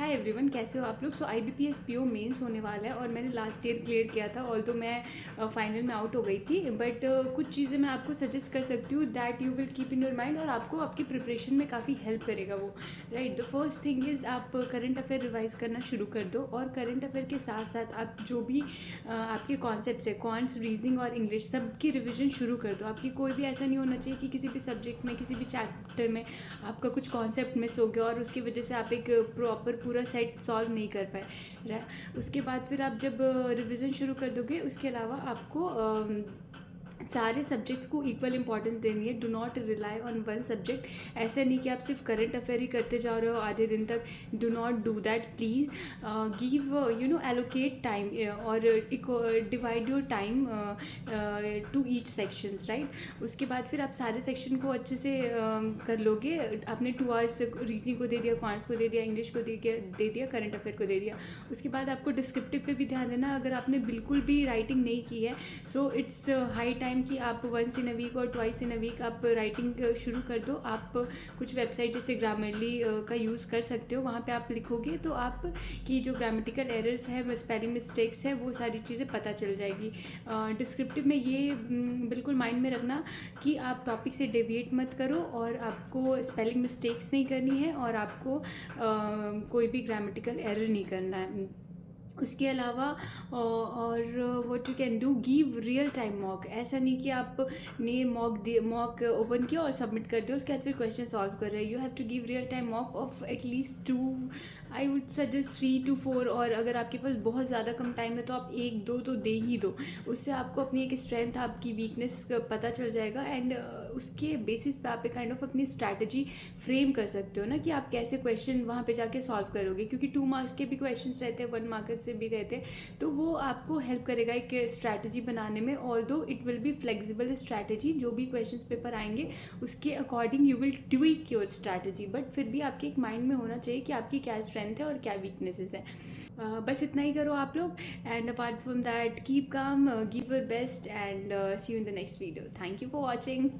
Hi everyone, कैसे हो आप लोग। सो IBPS PO मेंस होने वाला है और मैंने लास्ट ईयर क्लियर किया था। ऑल्दो मैं फाइनल में आउट हो गई थी, बट कुछ चीज़ें मैं आपको सजेस्ट कर सकती हूँ that you will keep in your mind और आपको आपकी प्रिपरेशन में काफ़ी हेल्प करेगा वो। Right, the first thing is आप करंट अफेयर रिवाइज करना शुरू कर दो और करंट अफेयर के साथ साथ आप जो भी आपके कॉन्सेप्ट्स है, क्वांट्स, रीजनिंग और इंग्लिश, सबकी रिविजन शुरू कर दो। आपकी कोई भी ऐसा नहीं होना चाहिए कि किसी भी सब्जेक्ट्स में, किसी भी चैप्टर में आपका कुछ कॉन्सेप्ट मिस हो गया और उसकी वजह से आप एक प्रॉपर पूरा सेट सॉल्व नहीं कर पाए। उसके बाद फिर आप जब रिवीजन शुरू कर दोगे, उसके अलावा आपको सारे सब्जेक्ट्स को इक्वल इंपॉर्टेंस देनी है। Do not rely on one subject. ऐसा नहीं कि आप सिर्फ करंट अफेयर ही करते जा रहे हो आधे दिन तक। Do not do that please. Give allocate time और divide your time to each sections, right. उसके बाद फिर आप सारे सेक्शन को अच्छे से कर लोगे। आपने 2 आवर्स रीजनिंग को दे दिया, क्वांट्स को दे दिया, इंग्लिश को दे दिया, करंट अफेयर को दे दिया। उसके बाद आपको डिस्क्रिप्टिव पे भी ध्यान देना। अगर आपने बिल्कुल भी राइटिंग नहीं की है, सो इट्स हाई टाइम कि आप वंस इन अ वीक और ट्वाइस इन अ वीक आप राइटिंग शुरू कर दो। आप कुछ वेबसाइट जैसे ग्रामरली का यूज़ कर सकते हो। वहाँ पे आप लिखोगे तो आप की जो ग्रामेटिकल एरर्स है, स्पेलिंग मिस्टेक्स है, वो सारी चीज़ें पता चल जाएगी। डिस्क्रिप्टिव में ये बिल्कुल माइंड में रखना कि आप टॉपिक से डेविएट मत करो और आपको स्पेलिंग मिस्टेक्स नहीं करनी है और आपको कोई भी ग्रामेटिकल एरर नहीं करना है। उसके अलावा और what you can do, give real time mock. ऐसा नहीं कि आपने मॉक ओपन किया और सबमिट कर दिया, उसके बाद फिर क्वेश्चन सॉल्व कर रहे हैं। You have to give real time mock of at least 2, I would suggest 3 to 4। और अगर आपके पास बहुत ज़्यादा कम टाइम है तो आप 1-2 तो दे ही दो। उससे आपको अपनी एक स्ट्रेंथ, आपकी वीकनेस पता चल जाएगा एंड उसके बेसिस पे आप एक काइंड ऑफ अपनी स्ट्रैटेजी फ्रेम कर सकते हो ना, कि आप कैसे क्वेश्चन वहाँ पे जाके सॉल्व करोगे। क्योंकि 2 मार्क्स के भी क्वेश्चन रहते हैं, 1 मार्क्स से भी रहते हैं, तो वो आपको हेल्प करेगा एक स्ट्रैटेजी बनाने में। Although it will be flexible strategy, जो भी क्वेश्चन पेपर आएंगे उसके according you will tweak your strategy, but फिर भी आपके एक माइंड में होना चाहिए कि आपकी क्या स्ट्रेंथ है और क्या वीकनेसेस है। बस इतना ही करो आप लोग। And apart from that, keep calm, give your best and see you in the next video. Thank you for watching.